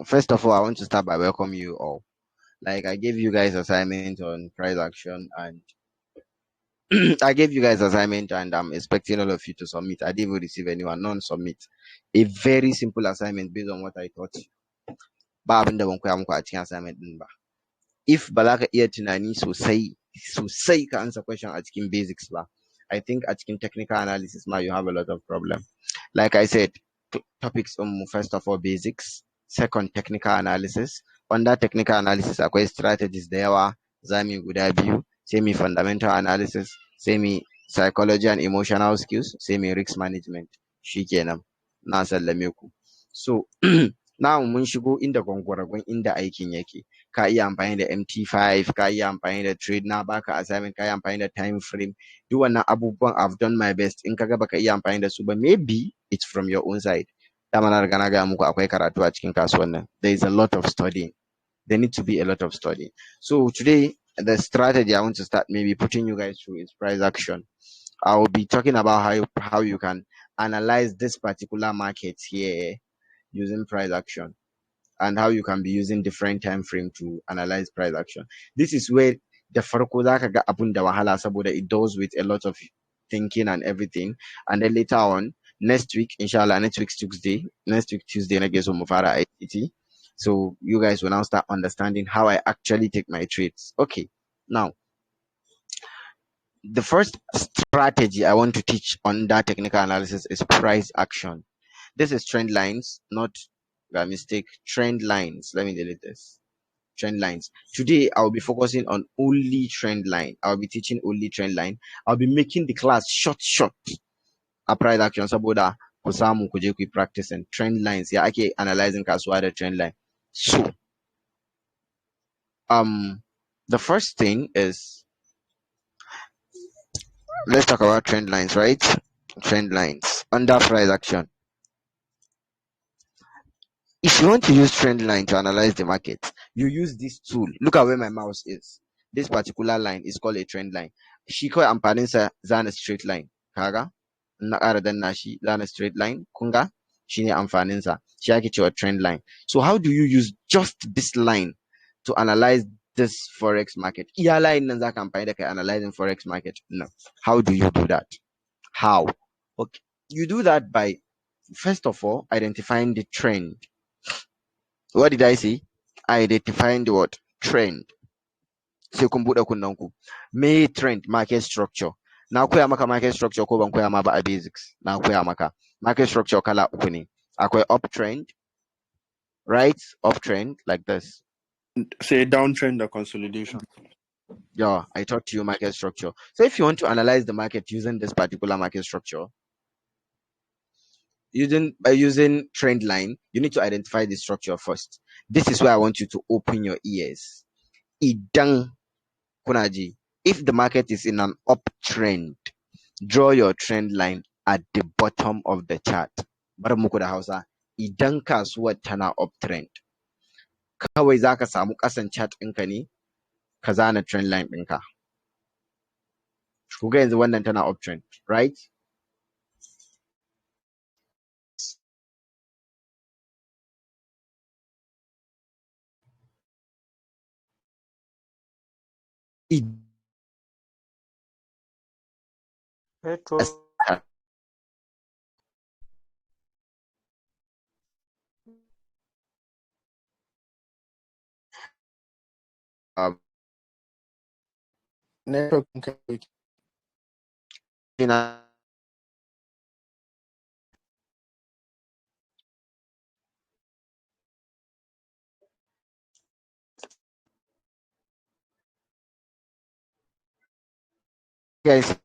First of all, I want to start by welcoming you all. Like I gave you guys assignment on price action and I gave you guys assignment and I'm expecting all of you to submit. I didn't even receive anyone, non-submit. A very simple assignment based on what I taught you. Ba abin da ban koya muku a cikin assignment din ba. If ba za ka iya tunani sosai ka answer question a cikin basics ba, I think a cikin technical analysis ma you have a lot of problem. Like I said, topics first of all basics, second technical analysis. Under technical analysis akwai strategies da yawa, za mu yi guda biyu, sai mu fundamental analysis, sai mu psychology and emotional skills, sai mu risk management. Shikenan. Na sallame ku. So now mun shigo inda gwangwaragon inda aikin yake. Ka iya amfani da MT5, ka iya amfani da trade na baka assignment, ka iya amfani da time frame. Duk wannan abubuwan I've done my best. In kaga baka iya amfani da su ba, maybe it's from your own side. Dama na riga na gaya muku akwai karatu a cikin kasuwan nan. There is a lot of studying. There needs to be a lot of studying. So today, the strategy I want to start maybe putting you guys through is price action. I will be talking about how you can analyze this particular market here using price action and how you can be using different time frame to analyze price action. This is where the farko zaka ga abun da wahala saboda it does with a lot of thinking and everything. And then later on, next week, inshallah, next week Tuesday, na so mu fara ICT. So you guys will now start understanding how I actually take my trades. Okay, now the first strategy I want to teach on that technical analysis is price action. This is trend lines, not a mistake. Trend lines. Let me delete this. Trend lines. Today I'll be focusing on only trend line. I'll be teaching only trend line. I'll be making the class short. A price action saboda ku samu ku je ku practice and trend lines. Yeah, ake analyzing kasuwa da trend line. So the first thing is let's talk about trend lines, right? Trend lines under price action. If you want to use trend line to analyze the market, you use this tool. Look at where my mouse is. This particular line is called a trend line. Shi kawai amfanin sa zana straight line. Kaga? Na ƙara danna shi zana straight line. Kunga? Shine amfanin sa. Shi ake cewa trend line. So how do you use just this line to analyze this forex market? Iya line nan zaka amfani da kai analyzing forex market. No. How do you do that? How? Okay. You do that by first of all identifying the trend. What did I say? Identifying the what? Trend. Sai kun buɗe kunnen ku. Me trend market structure. Na koya maka market structure ko ban koya ma ba a basics. Na koya maka. Market structure kala uku ne. Akwai uptrend, right? Uptrend like this. Say downtrend or consolidation. Yeah, I taught you market structure. So if you want to analyze the market using this particular market structure, by using trend line, you need to identify the structure first. This is where I want you to open your ears. Idan kunaji, if the market is in an uptrend, draw your trend line at the bottom of the chart. Bar muku da Hausa, idan kasuwar tana uptrend, kawai zaka samu ƙasan chart ɗinka ne, ka zana trend line ɗinka. Ku ga yanzu wannan tana uptrend, right? Petro. Um, Network. guys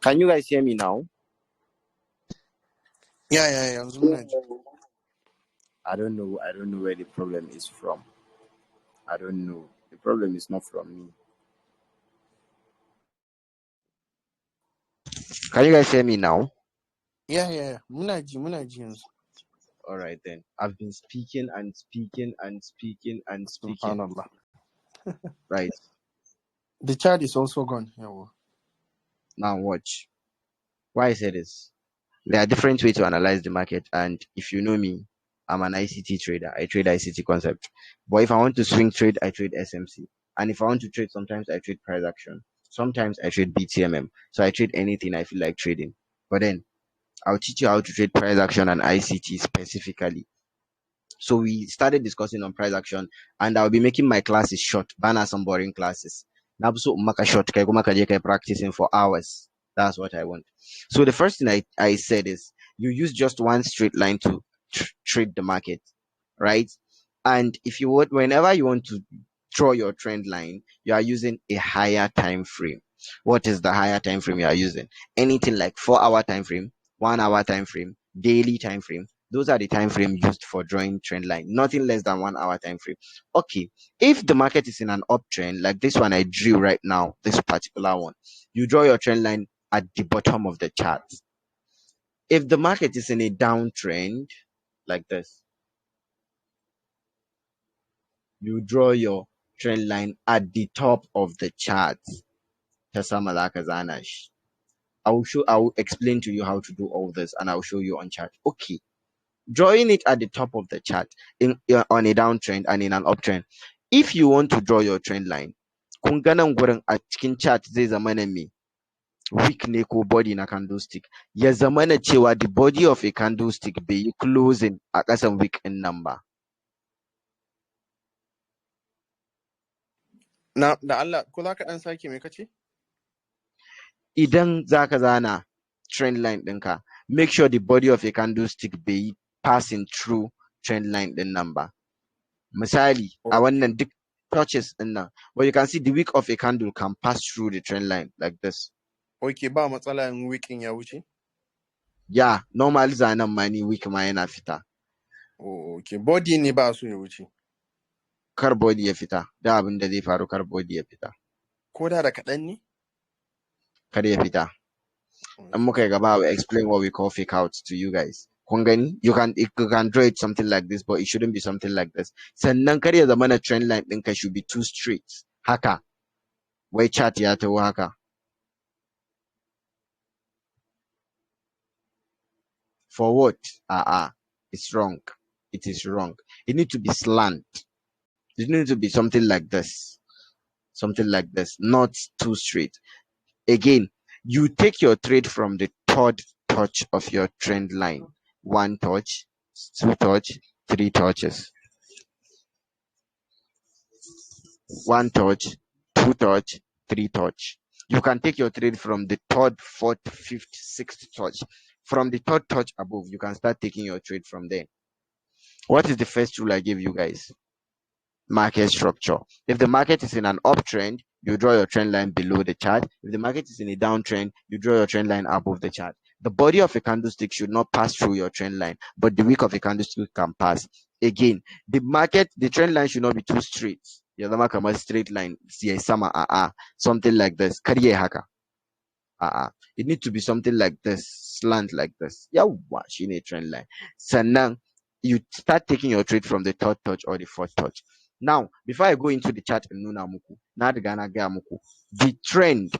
Can you guys hear me now? Yeah. Yanzu muna ji. I don't know. I don't know where the problem is from. I don't know. The problem is not from me. Can you guys hear me now? Yeah. Muna ji yanzu. All right then. I've been speaking and speaking and speaking and speaking. Subhanallah. Right. The chat is also gone. Yawa. Now watch. Why I say this? There are different ways to analyze the market, and if you know me, I'm an ICT trader. I trade ICT concept. But if I want to swing trade, I trade SMC. And if I want to trade, sometimes I trade price action. Sometimes I trade BTMM. So I trade anything I feel like trading. But then I'll teach you how to trade price action and ICT specifically. So we started discussing on price action, and I'll be making my classes short, banner some boring classes. Now, so maka short, kai kuma ka je kai practicing for hours. That's what I want. So the first thing I said is you use just one straight line to trade the market, right? And if you would, whenever you want to draw your trend line, you are using a higher time frame. What is the higher time frame you are using? Anything like 4 hour time frame, 1 hour time frame, daily time frame. Those are the time frame used for drawing trend line. Nothing less than 1 hour time frame. Okay, if the market is in an uptrend, like this one I drew right now, this particular one, you draw your trend line at the bottom of the chart. If the market is in a downtrend, like this, you draw your trend line at the top of the chart. I will explain to you how to do all this, and I'll show you on chart. Okay, drawing it at the top of the chart on a downtrend and in an uptrend. If you want to draw your trend line, kun ga nan gurin a cikin chart zai zama na me weak ne ko body na candlestick, ya zama na cewa the body of a candlestick bai yi closing a ƙasan weak in nan ba. Na da Allah ko za ka dan sake me kace? Idan zaka zana trend line ɗinka, make sure the body of a candlestick bai yi passing through trend line ɗin nan ba. Misali, a wannan duk touches din nan, but you can see the wick of a candle can pass through the trend line like this. Okay, ba matsala in weekin ya wuce? Yeah, normal zanen ma ni wick ma yana fita. Okay, body ne ba so ya wuce. Kar body ya fita, da abin da zai faru kar body ya fita. Ko da kaɗan ne? Kar ya fita. In muka yi gaba, I will explain what we call fake out to you guys. Kun gani? You can draw it something like this, but it shouldn't be something like this. Sannan kar ya zama na trend line ɗinka should be too straight. Haka. Wai chart ya taho haka. For what? It's wrong. It is wrong. It needs to be slant. It needs to be something like this. Something like this. Not too straight. Again, you take your trade from the third touch of your trend line. 1 touch, 2 touch, 3 touches. 1 touch, 2 touch, 3 touch. You can take your trade from the third, fourth, fifth, sixth touch. From the third touch above, you can start taking your trade from there. What is the first rule I gave you guys? Market structure. If the market is in an uptrend, you draw your trend line below the chart. If the market is in a downtrend, you draw your trend line above the chart. The body of a candlestick should not pass through your trend line, but the wick of a candlestick can pass. Again, the trend line should not be too straight. Ya zama kamar straight line, something like this. Karye haka. It needs to be something like this, slant like this. Yawwa, shine trend line. Sannan, you start taking your trade from the third touch or the fourth touch. Now, before I go into the chart and nuna muku, na riga na gaya muku, the trend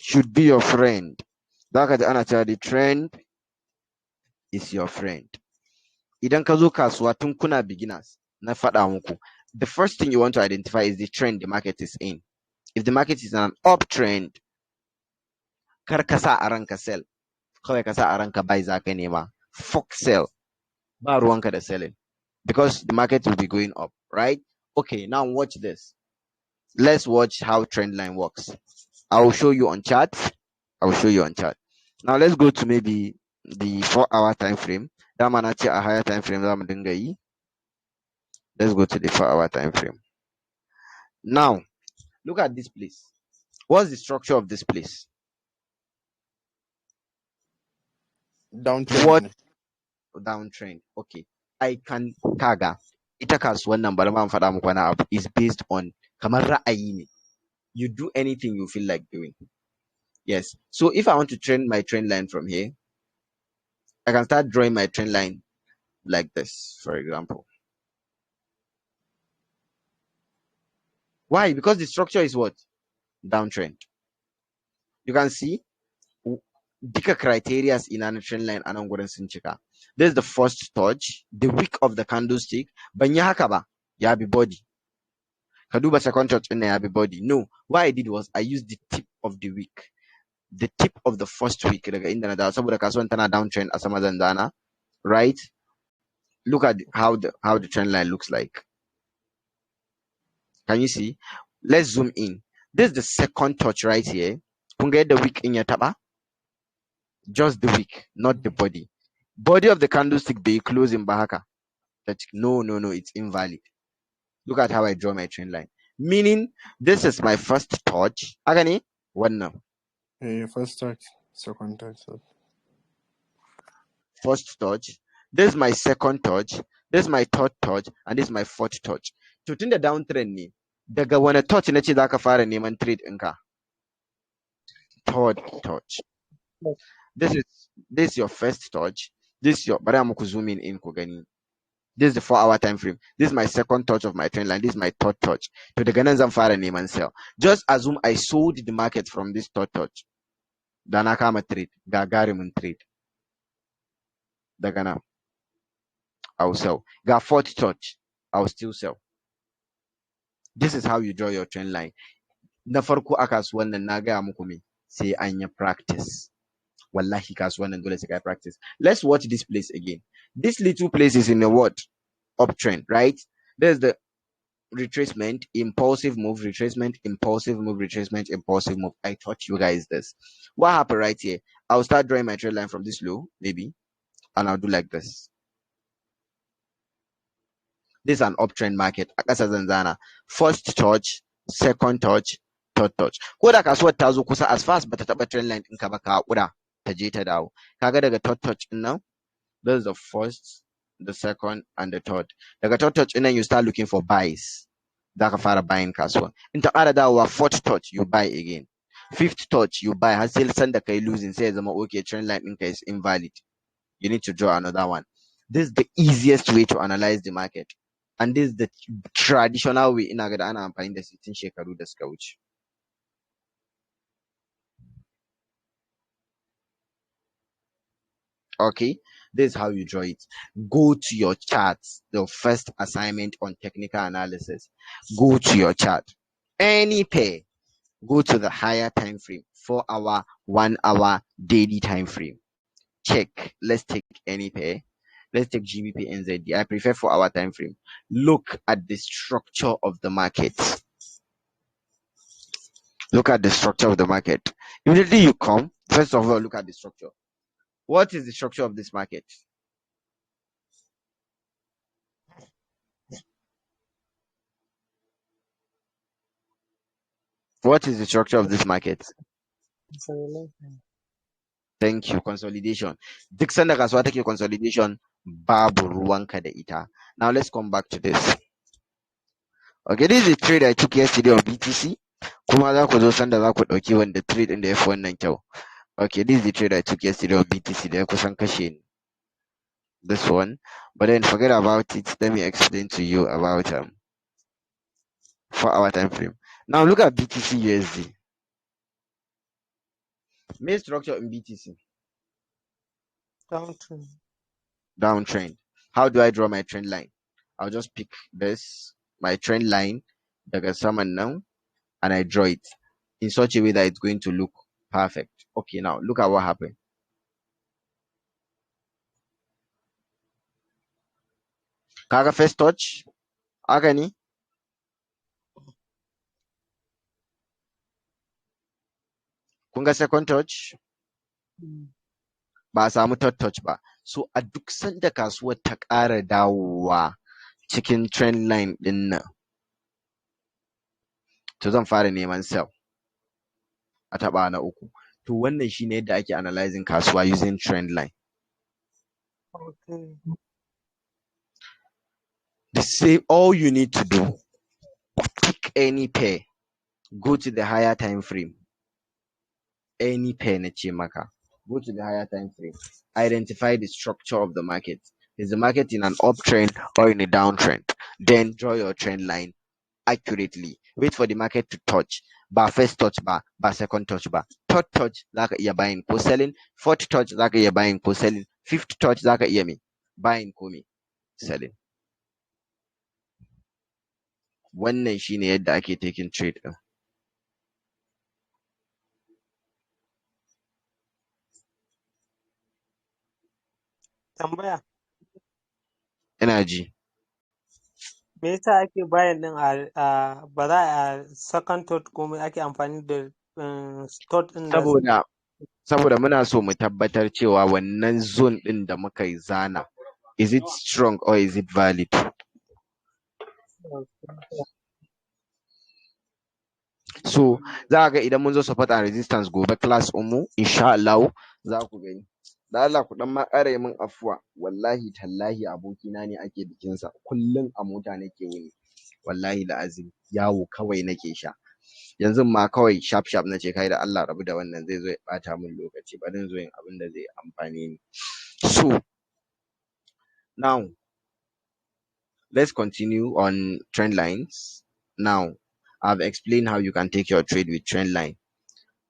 should be your friend. Zaka ji ana cewa the trend is your friend. Idan ka zo kasuwa tun kuna beginners, na faɗa muku, the first thing you want to identify is the trend the market is in. If the market is in an uptrend, kar ka sa a ranka sell. Kawai ka sa a ranka buy za ka nema. Fuck sell. Ba ruwanka da selling. Because the market will be going up, right? Okay, now watch this. Let's watch how trend line works. I will show you on chart. Now let's go to maybe the 4 hour time frame. Dama na ce a higher time frame za mu dinga yi. Let's go to the 4 hour time frame. Now, look at this place. What's the structure of this place? Downtrend What ne. downtrend? Okay. I can kaga. Ita kasuwan nan bari ma in faɗa muku wani abu is based on kamar ra'ayi ne. You do anything you feel like doing. Yes. So if I want to trend my trend line from here, I can start drawing my trend line like this, for example. Why? Because the structure is what? Downtrend. You can see duka criteria in a trend line anan gurin sun cika. This is the first touch, the wick of the candlestick. Ban yi haka ba, ya bi body. Ka duba second touch ɗin ya bi body. No, what I did was I used the tip of the wick. The tip of the first wick daga inda na dawo saboda kasuwan tana downtrend a sama zanzana, right? Look at how the trend line looks like. Can you see? Let's zoom in. This is the second touch right here. Kun ga yadda wick in ya taba? Just the wick, not the body. Body of the candlestick be closing bahaka. No, it's invalid. Look at how I draw my trend line. Meaning, this is my first touch. Agani, one now. First touch, second touch. First touch. This is my second touch. This is my third touch, and this is my fourth touch. To the downtrend ne. Daga wani touch na ce zaka fara neman trade ɗinka. Third touch. This is your first touch. This is your bari muku zoom in ku gani. This is the 4-hour time frame. This is my second touch of my trend line. This is my third touch. To daga nan zan fara neman sell. Just assume I sold the market from this third touch. Da na kama trade, gagarumin trade. Daga nan, I'll sell. Ga fourth touch, I'll still sell. This is how you draw your trend line. Na farko a kasuwan nan na gaya muku me sai an yi practice. Wallahi kasuwan nan dole sai ka practice. Let's watch this place again. This little place is in a what? Uptrend, right? There's the retracement, impulsive move, retracement, impulsive move, retracement, impulsive move. I taught you guys this. What happened right here? I'll start drawing my trend line from this low, maybe, and I'll do like this. This is an uptrend market. Akasa zanzana. First touch, second touch, third touch. Ko da kasuwar ta zo kusa as fast bata taba trend line ɗinka ba ka haƙura ta je ta dawo. Kaga daga third touch ɗin nan, this is the first, the second, and the third. Daga third touch ɗin nan you start looking for buys. Za ka fara buying kasuwa. In ta ƙara dawowa fourth touch you buy again. Fifth touch you buy har sai sanda kai losing sai ya zama okay trend line ɗinka is invalid. You need to draw another one. This is the easiest way to analyze the market. And this is the traditional way ina ga da ana amfani da shi tun shekaru da suka wuce. Okay, this is how you draw it. Go to your charts. The first assignment on technical analysis. Go to your chart. Any pair. Go to the higher time frame, 4-hour, 1-hour, daily time frame. Check. Let's take any pair. Let's take GBP NZD. I prefer 4-hour time frame. Look at the structure of the market. Look at the structure of the market. Immediately you come, first of all, look at the structure. What is the structure of this market? What is the structure of this market? Thank you. Consolidation. Duk sanda kasuwa take consolidation, babu ruwanka da ita. Now let's come back to this. Okay, this is the trade I took yesterday on BTC. Kuma za ku zo sanda za ku ɗauki wanda trade ɗin da ya fi wannan kyau. Okay, this is the trade I took yesterday on BTC da ya kusan kashe ni. This one. But then forget about it. Let me explain to you about 4-hour time frame. Now look at BTC USD. Main structure in BTC. Downtrend. How do I draw my trend line? I'll just pick this, my trend line, daga saman nan, and I draw it in such a way that it's going to look perfect. Okay, now look at what happened. Kaga first touch, haka ne? Kun ga second touch? Ba a samu third touch ba. So a duk sanda kasuwar ta ƙara dawowa cikin trend line ɗin nan, to zan fara neman sell a taɓa na uku. To wannan shine yadda ake analyzing kasuwa using trend line. Okay. The same, all you need to do, pick any pair, go to the higher time frame. Any pair na ce maka. Go to the higher time frame. Identify the structure of the market. Is the market in an uptrend or in a downtrend? Then draw your trend line accurately. Wait for the market to touch. Ba first touch ba second touch ba. Third touch zaka iya buying ko selling. Fourth touch zaka iya buying ko selling. Fifth touch zaka iya me? Buying ko me? Selling. Wannan shine yadda ake taking trade din. Tambaya. Ina ji. Me yasa ake bayan din a ba za a second thought komai ake amfani da thought din da Saboda muna so mu tabbatar cewa wannan zone ɗin da muka yi zana, is it strong or is it valid? So za ga idan mun zo support and resistance gobe class mu insha Allah za ku gani. Da Allah ku dan ma ƙara min afuwa, wallahi tallahi abokina ne ake bikinsa, kullum a mota nake wuni, wallahi la'azim yawo kawai nake sha. Yanzu ma kawai sharp na ce kai da Allah rabu da wannan zai zo ya ɓata min lokaci, bari zo yin abin da zai amfane ni. So now let's continue on trend lines. Now I've explained how you can take your trade with trend line.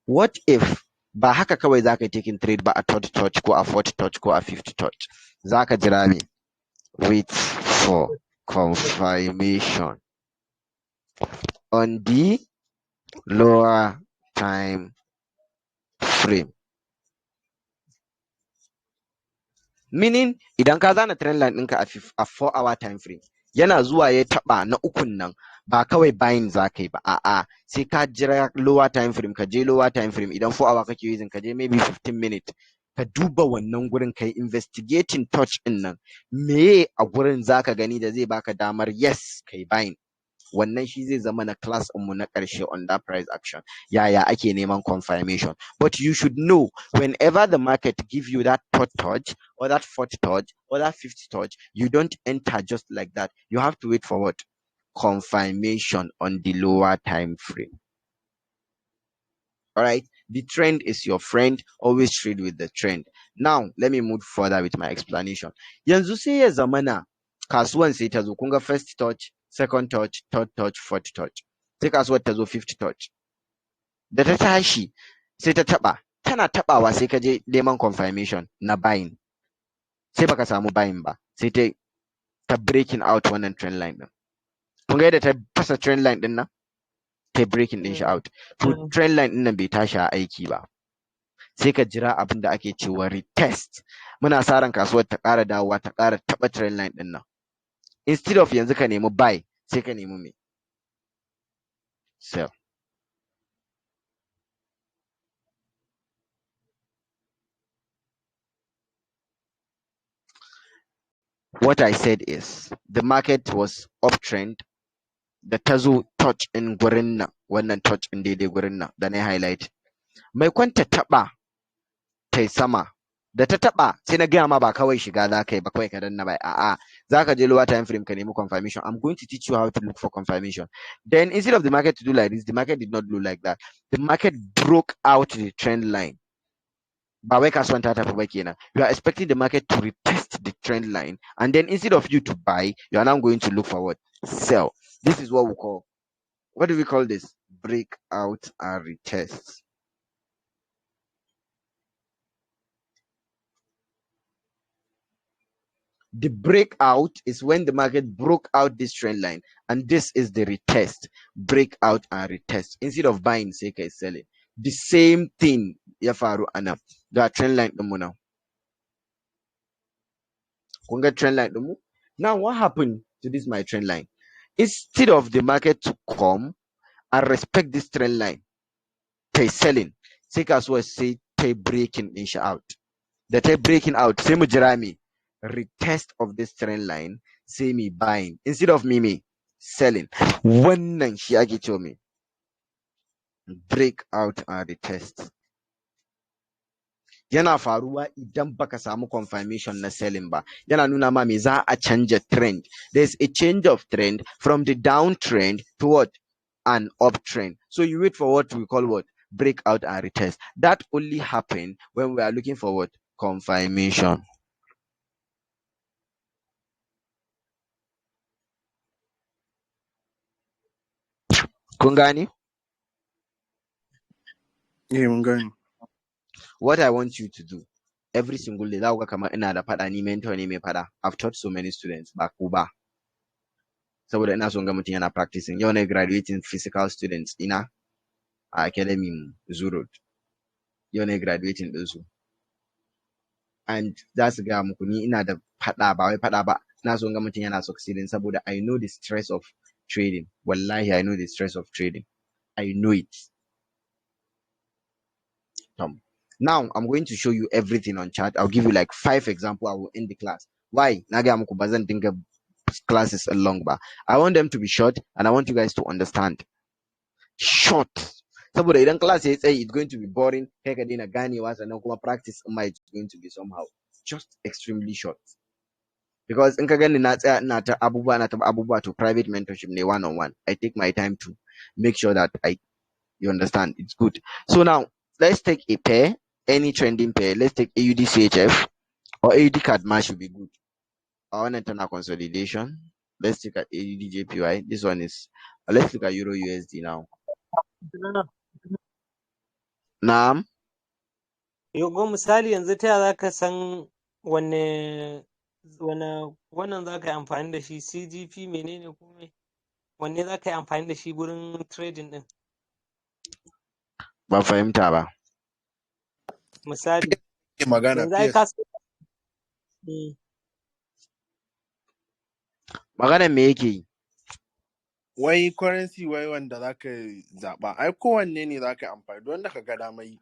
What if ba haka kawai za ka yi taking trade ba a third touch ko a fourth touch ko a fifth touch? Za ka jira me? Wait for confirmation on the lower time frame. Meaning idan ka zana trend line ɗinka a 4-hour time frame, yana zuwa ya taɓa na ukun nan, ba kawai buying za ka yi ba, a'a sai ka jira lower time frame, ka je lower time frame. Idan 4 hour kake using, ka je maybe 15 minutes, ka duba wannan gurin, kai investigating touch ɗin nan, meye a gurin za ka gani da zai baka damar yes kai buying. Wannan shi zai zama na class mu na ƙarshe on that price action. Yaya ake neman confirmation. But you should know, whenever the market give you that third touch or that fourth touch or that fifth touch, you don't enter just like that. You have to wait for what? Confirmation on the lower time frame. All right, the trend is your friend. Always trade with the trend. Now let me move further with my explanation. Yanzu sai ya zamana kasuwan sai ta zo, kun ga first touch, second touch, third touch, fourth touch, sai kasuwar ta zo fifth touch. Da ta tashi sai ta taba, tana tabawa sai ka je neman confirmation na buying, sai baka samu buying ba, sai ta breaking out wannan trend line din. Kun ga yadda ta fasa trend line din nan, ta breaking din shi out. To trend line din nan bai tashi a aiki ba, sai ka jira abin da ake cewa retest. Muna sa ran kasuwar ta ƙara dawowa, ta ƙara taɓa trend line din nan. Instead of yanzu ka nemi buy, sai ka nemi me? Sell. What I said is the market was uptrend, da ta zo touch in gurin nan, wannan touch in daidai gurin nan da na highlight, mai kwanta taɓa ta sama, da ta taɓa sai na gaya ma ba kawai shiga za ka yi ba, kawai ka danna bai, a'a za ka je lower time frame ka nemi confirmation. I'm going to teach you how to look for confirmation. Then instead of the market to do like this, the market did not do like that. The market broke out the trend line. Ba wai kasuwan ta tafi ba kenan. You are expecting the market to retest the trend line, and then instead of you to buy, you are now going to look for what? Sell. This is what we call, what do we call this? Breakout and retest. The breakout is when the market broke out this trend line, and this is the retest. Breakout and retest. Instead of buying, sai kai selling. The same thing ya faru ana. Da trend line din mu now. Kun ga trend line din mu? Now what happened to this my trend line? Instead of the market to come and respect this trend line, tai selling, sai kasuwa sai tai breaking din shi out. Da tai breaking out, sai mu jira me? Retest of this trend line, sai me buying instead of me selling. Wannan shi ake cewa me? Breakout and retest. yana faruwa idan baka samu confirmation na selling ba. Yana nuna ma me za a canja trend. There's a change of trend from the downtrend to what? An uptrend. So you wait for what we call what? Breakout and retest. That only happen when we are looking for what? Confirmation. Kun gane? Yeah, mun gane. What I want you to do every single day, za ku ga kamar ina da faɗa, ni mentor ne mai faɗa. I've taught so many students ba ku ba. Saboda ina son ga mutum yana practicing. Yau na graduating physical students ina a academy Zuro. Yau na graduating ɗinsu. And za su gaya muku ni ina da faɗa, ba wai faɗa ba. Ina son ga mutum yana succeeding saboda I know the stress of trading. Wallahi, I know the stress of trading. I know it. Now, I'm going to show you everything on chat. I'll give you like 5 examples. I will end the class. Why? Na gaya muku ba zan dinga classes long ba. I want them to be short and I want you guys to understand. Short. Saboda idan class ya tsaye, it's going to be boring. Kai ka daina ganewa sannan kuma practice is going to be somehow just extremely short. Because in ka gani na tsaya ina ta abubuwa to private mentorship ne one-on-one. I take my time to make sure that you understand. It's good. So now, let's take a pair, any trending pair. Let's take AUD CHF or AUD card match should be good. I want to turn a consolidation. Let's take at AUD JPY. This one is, let's look at Euro USD now. Naam. Yogo misali yanzu ta za ka san wanne wannan za ka yi amfani da shi CGP menene kuma wanne za ka yi amfani da shi gurin trading din? Ba fahimta ba. Misali Magana yanzu ai PS. ka Maganar me yake yi? Wai currency wai wanda zaka zaba. Ai kowanne ne zaka amfani don da ka ga dama yi.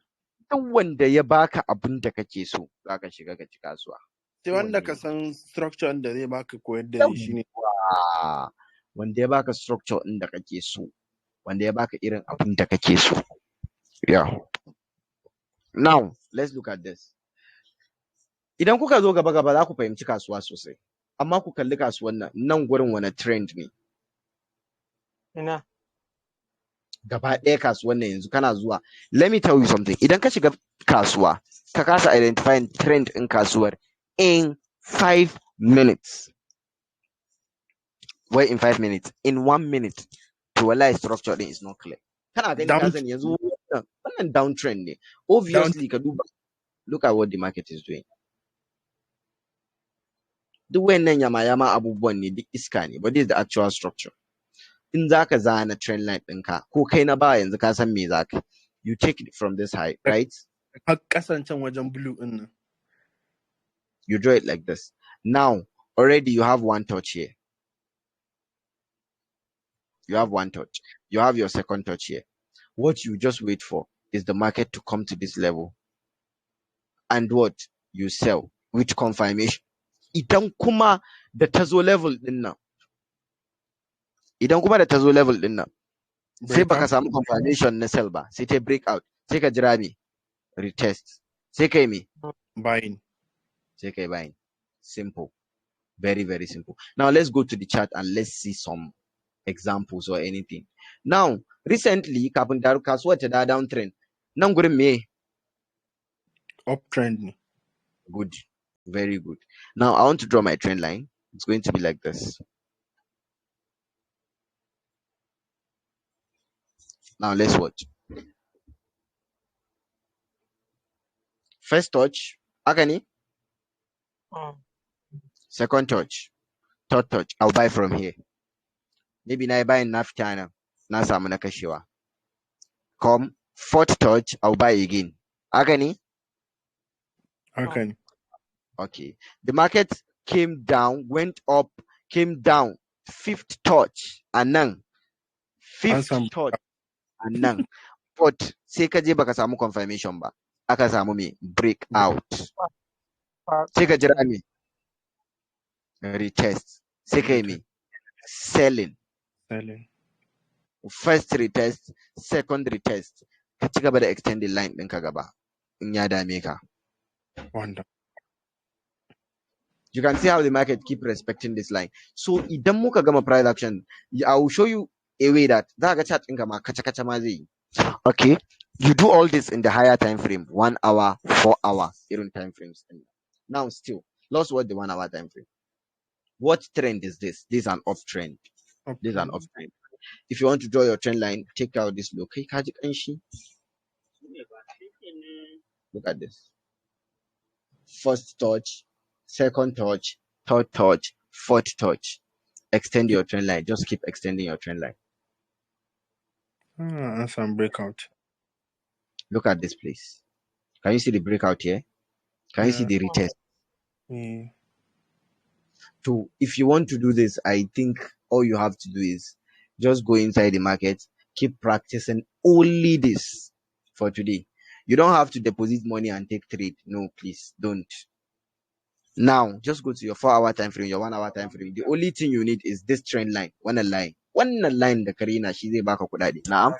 Duk wanda ya baka abin da kake so, zaka shiga ka ci kasuwa. Sai wanda ka san structure da zai baka koyar da shi ne. Wanda ya baka structure din da kake so, wanda ya baka irin abin da kake so. Yeah. Now, let's look at this. Idan kuka zo gaba za ku fahimci kasuwa sosai. Amma ku kalli kasuwan nan gurin wani trend ne. ina Gaba ɗaya kasuwan nan yanzu kana zuwa. Let me tell you something. Idan ka shiga kasuwa, ka kasa identifying trend in kasuwar in 5 minutes. Why in 5 minutes? In 1 minute. To wallahi structure din is not clear. Kana gani ka sani yanzu wannan downtrend ne. Obviously ka duba. Look at what the market is doing. Duk wayannan yama abubuwan ne duk iska ne, but this is the actual structure. In zaka zana trend line ɗinka ko kai na ba yanzu ka san me zaka. You take it from this height, right? Har kasancen wajen blue din nan. You draw it like this. Now, already you have one touch here. You have one touch. You have your second touch here. What you just wait for is the market to come to this level. And what? You sell with confirmation. Idan kuma da tazo level din nan. Idan kuma da tazo level din nan. Sai baka samu confirmation na sell ba, sai ta breakout. Sai ka jira me? Retest. Sai kai me? Buying. Sai kai buying. Simple. Very, very simple. Now let's go to the chart and let's see some examples or anything. Now, recently, kafin kasuwar ta da downtrend. Nan gurin me? Uptrend. Good. Very good. Now, I want to draw my trend line. It's going to be like this. Now, let's watch. First touch. Agani. Second touch. Third touch. I'll buy from here. Maybe now I buy enough China. Na samu na kashewa. Come. Fourth touch. I'll buy again. Agani. Agani. Okay. The market came down, went up, came down. Fifth touch. Anang. Fifth touch. Anang. But sai ka je baka samu confirmation ba. Aka samu me? Breakout. Sai ka jira me? Retest. Sai ka yi me? Selling. First retest, second retest. Ka ci gaba da extended line ɗinka gaba. In ya dame ka. Wonder. You can see how the market keep respecting this line. So idan muka gama price action, I will show you a way that chart ɗinka ma kaca ma zai yi. Okay, you do all this in the higher time frame, 1 hour, 4 hour, even time frames. Now still, let's watch the 1 hour time frame. What trend is this? This is an uptrend. This is an uptrend. If you want to draw your trend line, take out this look. Look at this. First touch, second touch, third touch, fourth touch. Extend your trend line. Just keep extending your trend line. And some breakout. Look at this place. Can you see the breakout here? Can you see the retest? Yeah. So if you want to do this, I think all you have to do is just go inside the market, keep practicing only this for today. You don't have to deposit money and take trade. No, please don't. Now, just go to your 4-hour time frame, your 1 hour time frame. The only thing you need is this trend line. One line. One line the Karina, she's a back of Kudadi. Now,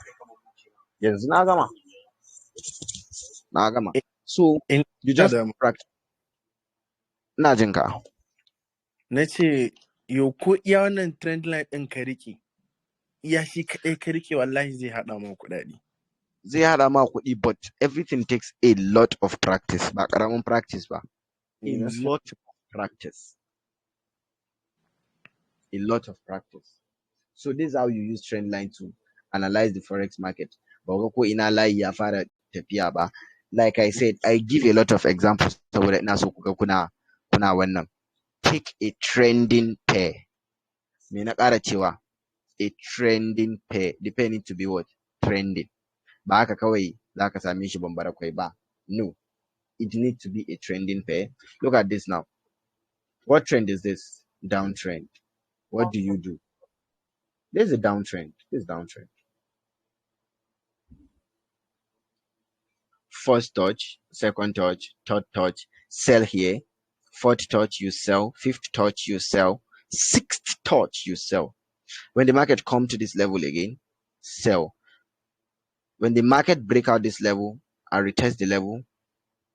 yes, Nagama. Nagama. So, you just practice. Najinka. Na ce, yau ko iya wannan trend line ɗin ka riƙe, iya shi kaɗai ka riƙe wallahi zai haɗa ma kuɗaɗe. Zai haɗa ma kuɗi, but everything takes a lot of practice. Ba ƙaramin practice ba. A lot of practice. A lot of practice. So this is how you use trend line to analyze the forex market. But like I said, I give a lot of examples. So kuna wannan. Take a trending pair. Me na ƙara cewa a trending pair. Depending to be what? Trending. Ba haka kawai za ka same shi bambara kwai ba. No. It needs to be a trending pair. Look at this now. What trend is this? Downtrend. What do you do? There's a downtrend. This downtrend. First touch, second touch, third touch, sell here. Fourth touch, you sell. Fifth touch, you sell. Sixth touch, you sell. When the market come to this level again, sell. When the market break out this level and retest the level,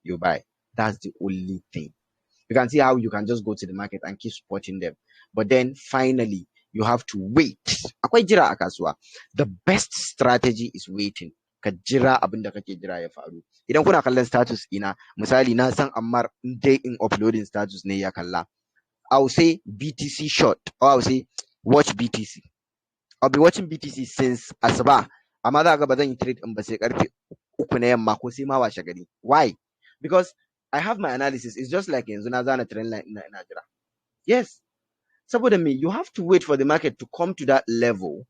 you buy. That's the only thing. You can see how you can just go to the market and keep supporting them. But then finally, you have to wait. Akwai jira a kasuwa. The best strategy is waiting. Ka jira abin da kake jira ya faru. Idan kuna kallon status ina, misali na san Ammar dai in uploading status ne ya kalla. I'll say BTC short, or I'll say watch BTC. I'll be watching BTC since Asaba. Amma za ga ba zan yi trade in ba sai karfe 3 na yamma ko sai ma washe gari. Why? Because I have my analysis. It's just like yanzu na zana trend line ina jira. Yes. Saboda me, you have to wait for the market to come to that level,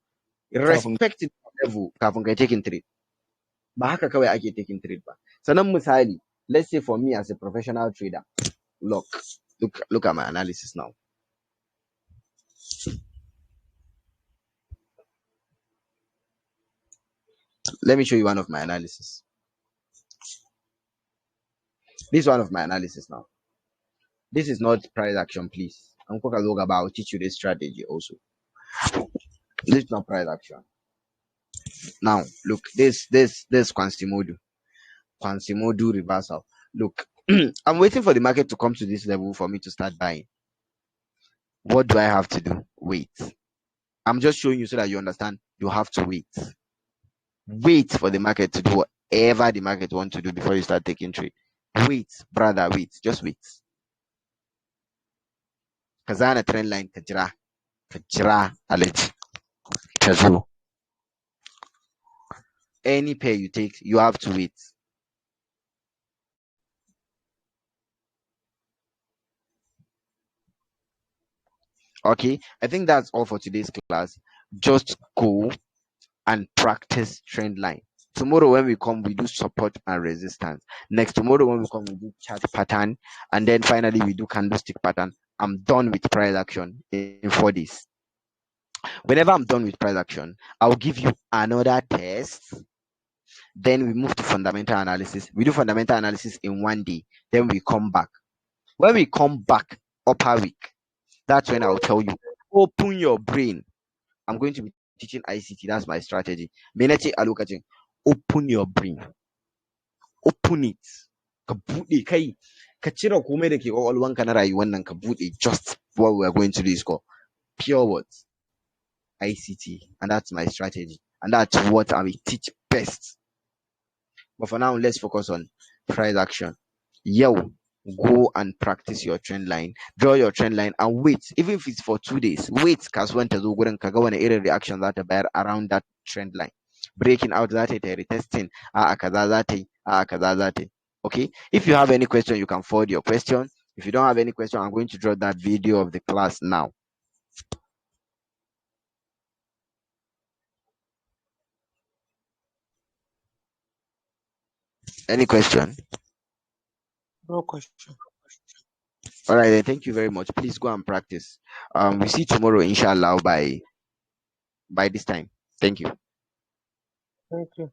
respect the level kafin kai taking trade. Ba haka kawai ake taking trade ba. Sannan misali, let's say for me as a professional trader, look at my analysis now. Let me show you one of my analysis. This is one of my analysis now. This is not price action, please. I'm going to look about. I'll teach you this strategy also. This is not price action. Now, look, this Quantimodo reversal. Look, I'm waiting for the market to come to this level for me to start buying. What do I have to do? Wait. I'm just showing you so that you understand. You have to wait. Wait for the market to do whatever the market wants to do before you start taking trade. Wait, brother, wait. Just wait. Kazana trend line kajira alaji kazo. Any pair you take, you have to wait. Okay, I think that's all for today's class. Just go and practice trend line. Tomorrow when we come, we do support and resistance. Next tomorrow when we come, we do chart pattern, and then finally we do candlestick pattern. I'm done with price action in 4 days. Whenever I'm done with price action, I'll give you another test. Then we move to fundamental analysis. We do fundamental analysis in 1 day. Then we come back. When we come back upper week, that's when I'll tell you, open your brain. I'm going to be teaching ICT. That's my strategy. Menete allocating. Open your brain. Open it. ka buɗe kai, ka cire komai da ke ƙwaƙwalwanka na rayuwar nan, ka buɗe. Just what we are going to do is called pure words, ICT, and that's my strategy, and that's what I will teach best. But for now, let's focus on price action. Yo, go and practice your trend line. Draw your trend line and wait. Even if it's for 2 days, wait. Kasuwan ta zo gurin ka ga wani irin reaction za ta bayar around that trend line. Breaking out za ta yi, ta retesting. A'a kaza za ta yi, a'a kaza za ta yi. Okay. If you have any question, you can forward your question. If you don't have any question, I'm going to draw that video of the class now. Any question? No question. All right, then. Thank you very much. Please go and practice. We see tomorrow, inshallah, by this time. Thank you. Thank you.